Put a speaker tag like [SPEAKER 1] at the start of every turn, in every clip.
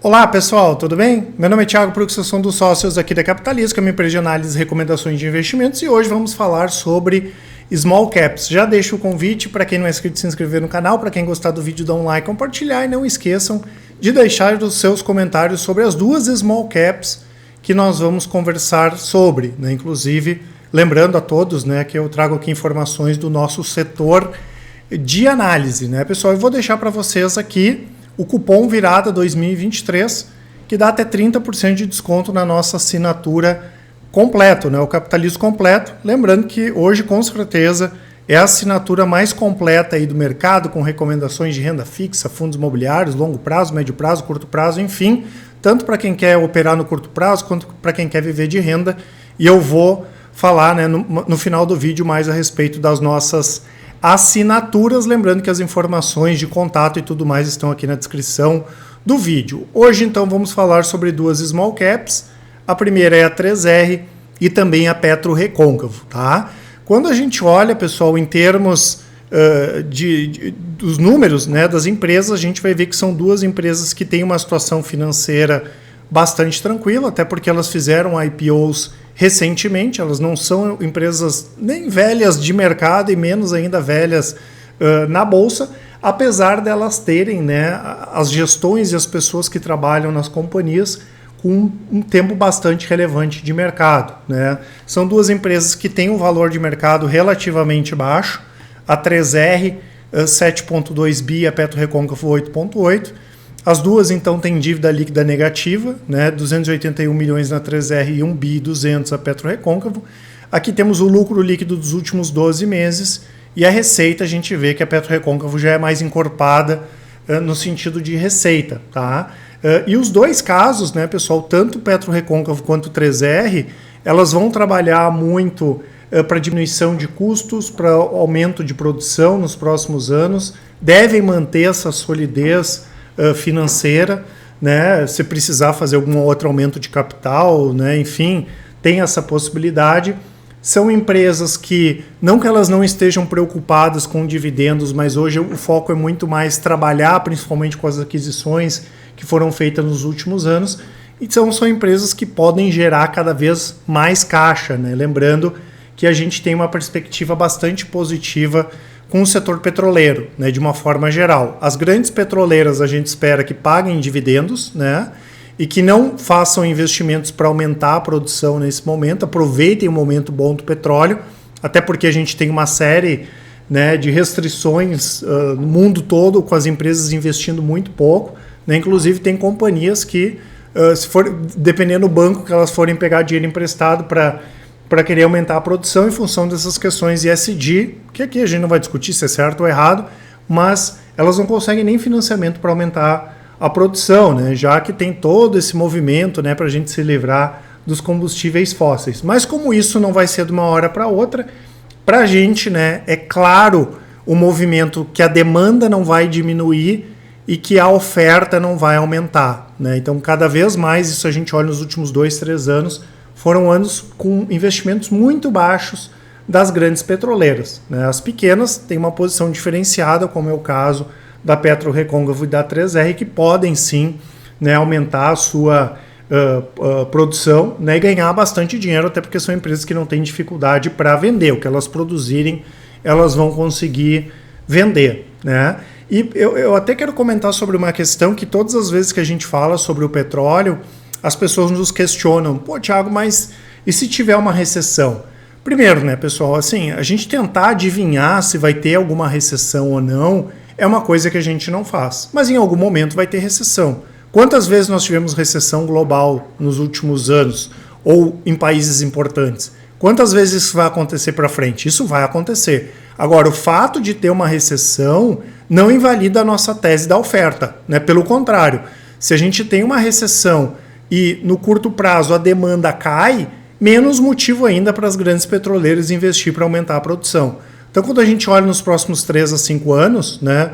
[SPEAKER 1] Olá pessoal, tudo bem? Meu nome é Thiago Prux, eu sou um dos sócios aqui da Capitalismo, que é uma empresa de análise e recomendações de investimentos, e hoje vamos falar sobre Small Caps. Já deixo o convite para quem não é inscrito se inscrever no canal, para quem gostar do vídeo dar um like, compartilhar e não esqueçam de deixar os seus comentários sobre as duas Small Caps que nós vamos conversar sobre, né? Inclusive, lembrando a todos, né, que eu trago aqui informações do nosso setor de análise, né, pessoal? Eu vou deixar para vocês aqui o cupom Virada 2023, que dá até 30% de desconto na nossa assinatura completo, né? O Capitalismo Completo. Lembrando que hoje, com certeza, é a assinatura mais completa aí do mercado, com recomendações de renda fixa, fundos imobiliários, longo prazo, médio prazo, curto prazo, enfim, tanto para quem quer operar no curto prazo, quanto para quem quer viver de renda. E eu vou falar, né, no final do vídeo mais a respeito das nossas assinaturas, lembrando que as informações de contato e tudo mais estão aqui na descrição do vídeo. Hoje, então, vamos falar sobre duas Small Caps. A primeira é a 3R e também a PetroRecôncavo, tá? Quando a gente olha, pessoal, em termos dos números, né, das empresas, a gente vai ver que são duas empresas que têm uma situação financeira bastante tranquila, até porque elas fizeram IPOs recentemente, elas não são empresas nem velhas de mercado e menos ainda velhas na Bolsa, apesar delas terem, né, as gestões e as pessoas que trabalham nas companhias com um tempo bastante relevante de mercado, né? São duas empresas que têm um valor de mercado relativamente baixo, a 3R 7,2 bi, a PetroRecôncavo 8,8. As duas, então, têm dívida líquida negativa, né? 281 milhões na 3R e 1 bi 200 a PetroRecôncavo. Aqui temos o lucro líquido dos últimos 12 meses e a receita, a gente vê que a PetroRecôncavo já é mais encorpada no sentido de receita, tá? E os dois casos, né, pessoal, tanto PetroRecôncavo quanto 3R, elas vão trabalhar muito para diminuição de custos, para aumento de produção nos próximos anos, devem manter essa solidez financeira, né? Se precisar fazer algum outro aumento de capital, né? Enfim, tem essa possibilidade. São empresas que, não que elas não estejam preocupadas com dividendos, mas hoje o foco é muito mais trabalhar, principalmente com as aquisições que foram feitas nos últimos anos. Então são empresas que podem gerar cada vez mais caixa, né? Lembrando que a gente tem uma perspectiva bastante positiva com o setor petroleiro, né, de uma forma geral. As grandes petroleiras a gente espera que paguem dividendos, né, e que não façam investimentos para aumentar a produção nesse momento, aproveitem o momento bom do petróleo, até porque a gente tem uma série, né, de restrições no mundo todo, com as empresas investindo muito pouco, né, inclusive tem companhias que, se for, dependendo do banco que elas forem pegar dinheiro emprestado para querer aumentar a produção em função dessas questões ESG, que aqui a gente não vai discutir se é certo ou errado, mas elas não conseguem nem financiamento para aumentar a produção, né? Já que tem todo esse movimento, né, para a gente se livrar dos combustíveis fósseis. Mas como isso não vai ser de uma hora para outra, para a gente, né, é claro o movimento que a demanda não vai diminuir e que a oferta não vai aumentar, né? Então, cada vez mais, isso a gente olha nos últimos 2, 3 anos, foram anos com investimentos muito baixos das grandes petroleiras, né? As pequenas têm uma posição diferenciada, como é o caso da PetroRecôncavo e da 3R, que podem sim, né, aumentar a sua produção, né, e ganhar bastante dinheiro, até porque são empresas que não têm dificuldade para vender. O que elas produzirem, elas vão conseguir vender, né? E eu até quero comentar sobre uma questão que todas as vezes que a gente fala sobre o petróleo, as pessoas nos questionam: pô, Thiago, mas e se tiver uma recessão? Primeiro, né, pessoal, assim, a gente tentar adivinhar se vai ter alguma recessão ou não é uma coisa que a gente não faz. Mas em algum momento vai ter recessão. Quantas vezes nós tivemos recessão global nos últimos anos? Ou em países importantes? Quantas vezes isso vai acontecer para frente? Isso vai acontecer. Agora, o fato de ter uma recessão não invalida a nossa tese da oferta, né? Pelo contrário, se a gente tem uma recessão e no curto prazo a demanda cai, menos motivo ainda para as grandes petroleiras investir para aumentar a produção. Então, quando a gente olha nos próximos 3 a 5 anos, né,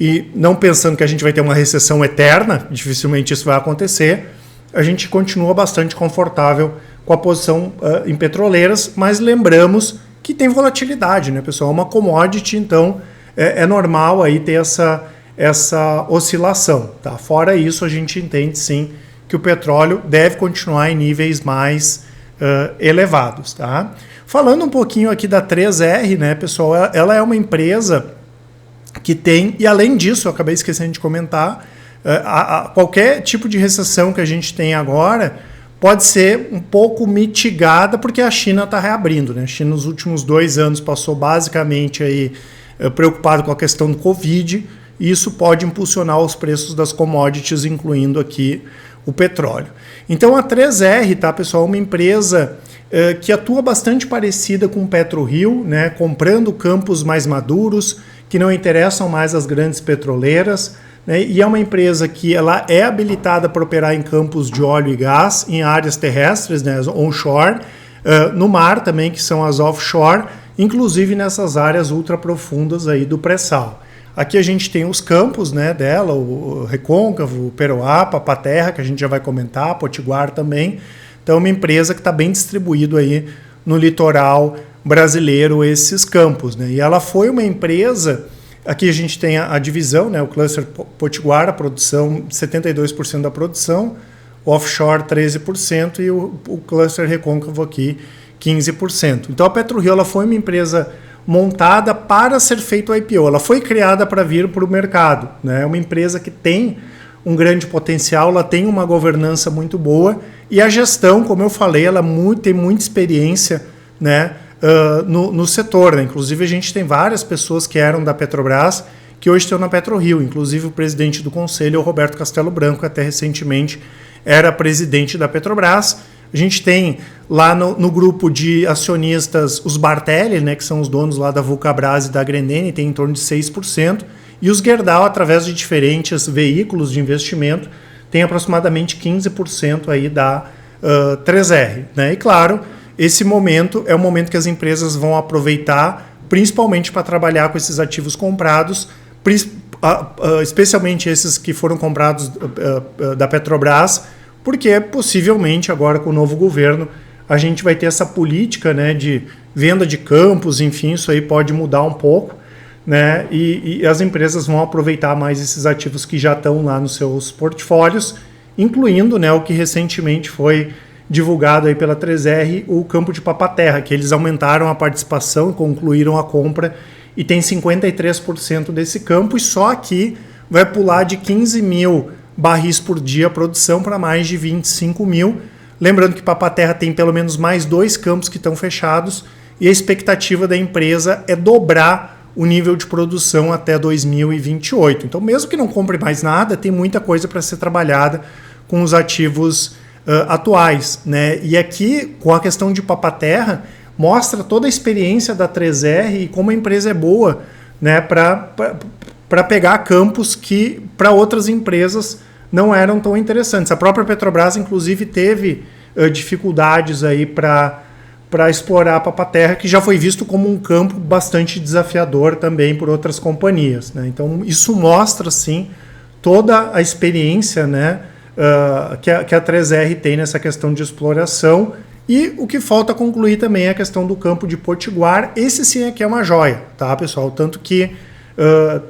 [SPEAKER 1] e não pensando que a gente vai ter uma recessão eterna, dificilmente isso vai acontecer, a gente continua bastante confortável com a posição em petroleiras, mas lembramos que tem volatilidade, né, pessoal? É uma commodity, então é normal aí ter essa oscilação. Tá? Fora isso, a gente entende sim que o petróleo deve continuar em níveis mais elevados. Tá? Falando um pouquinho aqui da 3R, né, pessoal, ela é uma empresa que tem, e além disso, eu acabei esquecendo de comentar, qualquer tipo de recessão que a gente tem agora pode ser um pouco mitigada porque a China está reabrindo. Né? A China nos últimos 2 anos passou basicamente aí, preocupado com a questão do Covid, e isso pode impulsionar os preços das commodities, incluindo aqui o petróleo. Então a 3R, tá, pessoal, é uma empresa que atua bastante parecida com o PetroRio, né, comprando campos mais maduros, que não interessam mais as grandes petroleiras, né, e é uma empresa que ela é habilitada para operar em campos de óleo e gás, em áreas terrestres, né, onshore, no mar também, que são as offshore, inclusive nessas áreas ultra profundas aí do pré-sal. Aqui a gente tem os campos, né, dela, o Recôncavo, o Peroá, Papa-Terra, que a gente já vai comentar, Potiguar também. Então é uma empresa que está bem distribuído aí no litoral brasileiro esses campos. Né? E ela foi uma empresa, aqui a gente tem a divisão, né, o cluster Potiguar, a produção, 72% da produção, o offshore 13% e o cluster Recôncavo aqui 15%. Então a PetroRio ela foi uma empresa montada para ser feito o IPO. Ela foi criada para vir para o mercado. Né? É uma empresa que tem um grande potencial, ela tem uma governança muito boa e a gestão, como eu falei, ela tem muita experiência, né, no setor. Né? Inclusive a gente tem várias pessoas que eram da Petrobras que hoje estão na PetroRio. Inclusive o presidente do conselho, o Roberto Castelo Branco, até recentemente era presidente da Petrobras. A gente tem lá no grupo de acionistas os Bartelli, né, que são os donos lá da Vulcabras e da Grendene, tem em torno de 6%, e os Gerdau, através de diferentes veículos de investimento, tem aproximadamente 15% aí da 3R. Né? E claro, esse momento é o momento que as empresas vão aproveitar, principalmente para trabalhar com esses ativos comprados, especialmente esses que foram comprados da Petrobras, porque possivelmente agora com o novo governo a gente vai ter essa política, né, de venda de campos, enfim, isso aí pode mudar um pouco, né, e as empresas vão aproveitar mais esses ativos que já estão lá nos seus portfólios, incluindo, né, o que recentemente foi divulgado aí pela 3R, o campo de Papa-Terra, que eles aumentaram a participação e concluíram a compra e tem 53% desse campo, e só aqui vai pular de 15 mil barris por dia a produção para mais de 25 mil. Lembrando que Papa-Terra tem pelo menos mais 2 campos que estão fechados e a expectativa da empresa é dobrar o nível de produção até 2028. Então, mesmo que não compre mais nada, tem muita coisa para ser trabalhada com os ativos atuais. Né? E aqui, com a questão de Papa-Terra, mostra toda a experiência da 3R e como a empresa é boa, né, para pegar campos que para outras empresas não eram tão interessantes. A própria Petrobras, inclusive, teve dificuldades aí para explorar a Papa-Terra, que já foi visto como um campo bastante desafiador também por outras companhias. Né? Então, isso mostra, sim, toda a experiência, né, que a 3R tem nessa questão de exploração. E o que falta concluir também é a questão do campo de Potiguar. Esse sim aqui é uma joia, tá, pessoal? Tanto que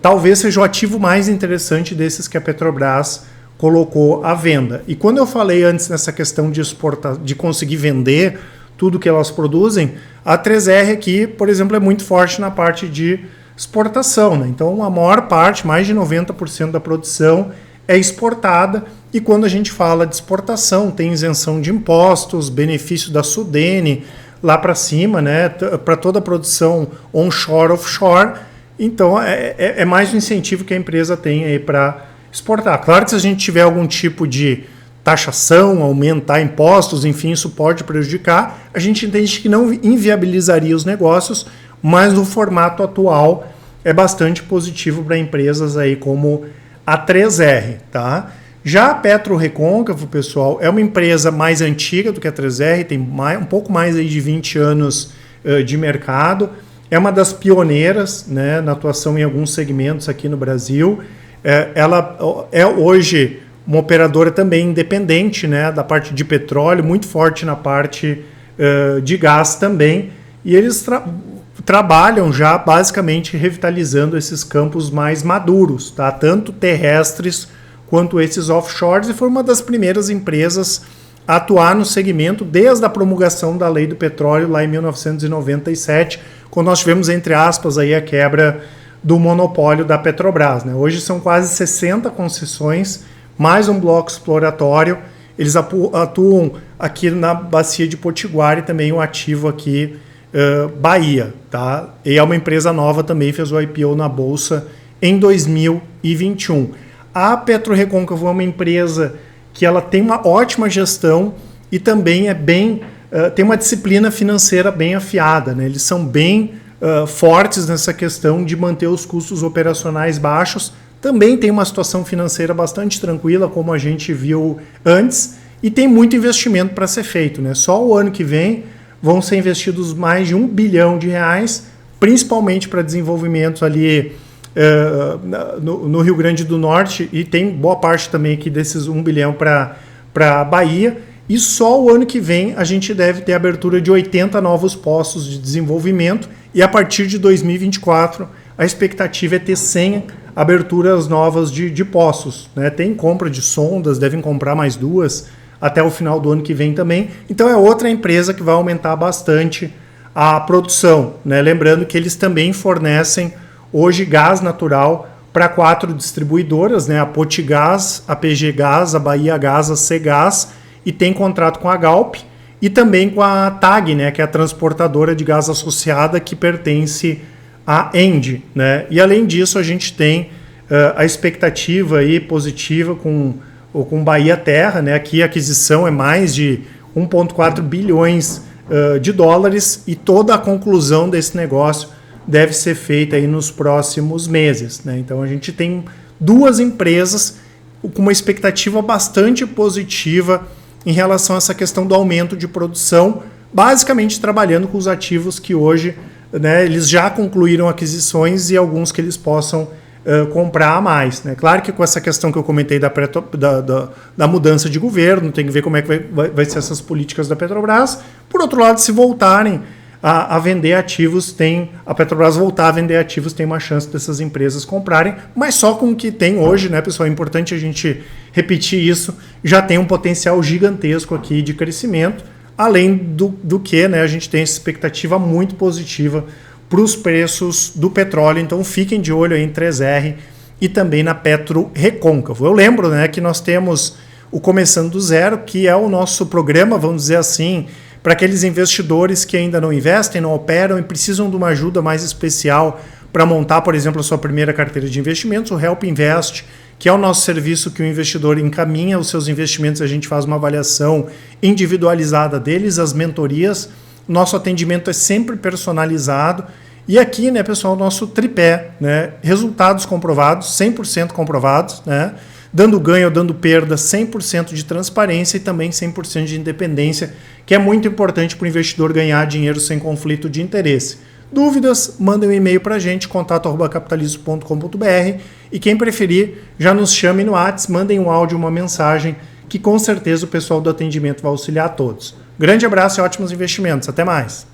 [SPEAKER 1] talvez seja o ativo mais interessante desses que a Petrobras colocou à venda. E quando eu falei antes nessa questão de conseguir vender tudo que elas produzem, a 3R aqui, por exemplo, é muito forte na parte de exportação. Né? Então, a maior parte, mais de 90% da produção é exportada. E quando a gente fala de exportação, tem isenção de impostos, benefício da Sudene lá para cima, né? Para toda a produção onshore, offshore. Então, é mais um incentivo que a empresa tem aí para exportar. Claro que se a gente tiver algum tipo de taxação, aumentar impostos, enfim, isso pode prejudicar. A gente entende que não inviabilizaria os negócios, mas no formato atual é bastante positivo para empresas aí como a 3R, tá? Já a Petro Recôncavo, pessoal, é uma empresa mais antiga do que a 3R, tem um pouco mais aí de 20 anos de mercado. É uma das pioneiras, né, na atuação em alguns segmentos aqui no Brasil. Ela é hoje uma operadora também independente, né, da parte de petróleo, muito forte na parte de gás também. E eles trabalham já basicamente revitalizando esses campos mais maduros, tá? Tanto terrestres quanto esses offshores, e foi uma das primeiras empresas a atuar no segmento desde a promulgação da Lei do Petróleo lá em 1997, quando nós tivemos, entre aspas, aí a quebra do monopólio da Petrobras, né? Hoje são quase 60 concessões, mais um bloco exploratório. Eles atuam aqui na Bacia de Potiguar e também um ativo aqui, Bahia, tá? E é uma empresa nova também, fez o IPO na Bolsa em 2021. A PetroRecôncavo é uma empresa que ela tem uma ótima gestão e também tem uma disciplina financeira bem afiada, né? Eles são bem fortes nessa questão de manter os custos operacionais baixos. Também tem uma situação financeira bastante tranquila, como a gente viu antes, e tem muito investimento para ser feito, né? Só o ano que vem vão ser investidos mais de R$1 bilhão, principalmente para desenvolvimentos ali no Rio Grande do Norte, e tem boa parte também aqui desses 1 bilhão para a Bahia, e só o ano que vem a gente deve ter abertura de 80 novos postos de desenvolvimento, e a partir de 2024 a expectativa é ter 100 aberturas novas de postos, né? Tem compra de sondas, devem comprar mais 2 até o final do ano que vem também. Então é outra empresa que vai aumentar bastante a produção, né? Lembrando que eles também fornecem hoje gás natural para 4 distribuidoras, né? A Potigás, a PG Gás, a Bahia Gás, a Cegás, e tem contrato com a Galp e também com a TAG, né? Que é a transportadora de gás associada que pertence à ENGIE, né? E além disso a gente tem a expectativa aí positiva com Bahia Terra, né? Aqui a aquisição é mais de 1,4 bilhões de dólares, e toda a conclusão desse negócio deve ser feita aí nos próximos meses, né? Então a gente tem 2 empresas com uma expectativa bastante positiva em relação a essa questão do aumento de produção, basicamente trabalhando com os ativos que hoje, né, eles já concluíram aquisições e alguns que eles possam comprar a mais, né? Claro que com essa questão que eu comentei da mudança de governo, tem que ver como é que vai ser essas políticas da Petrobras. Por outro lado, se voltarem a vender ativos, a Petrobras voltar a vender ativos, tem uma chance dessas empresas comprarem, mas só com o que tem hoje, né, pessoal? É importante a gente repetir isso, já tem um potencial gigantesco aqui de crescimento, além do que, né, a gente tem essa expectativa muito positiva para os preços do petróleo. Então fiquem de olho aí em 3R e também na PetroRecôncavo. Eu lembro, né, que nós temos o Começando do Zero, que é o nosso programa, vamos dizer assim, para aqueles investidores que ainda não investem, não operam e precisam de uma ajuda mais especial para montar, por exemplo, a sua primeira carteira de investimentos, o Help Invest, que é o nosso serviço que o investidor encaminha os seus investimentos, a gente faz uma avaliação individualizada deles, as mentorias, nosso atendimento é sempre personalizado, e aqui, né, pessoal, o nosso tripé, né, resultados comprovados, 100% comprovados, né, dando ganho ou dando perda, 100% de transparência e também 100% de independência, que é muito importante para o investidor ganhar dinheiro sem conflito de interesse. Dúvidas, mandem um e-mail para a gente, contato@capitalizo.com.br, e quem preferir, já nos chame no WhatsApp, mandem um áudio, uma mensagem, que com certeza o pessoal do atendimento vai auxiliar a todos. Grande abraço e ótimos investimentos. Até mais!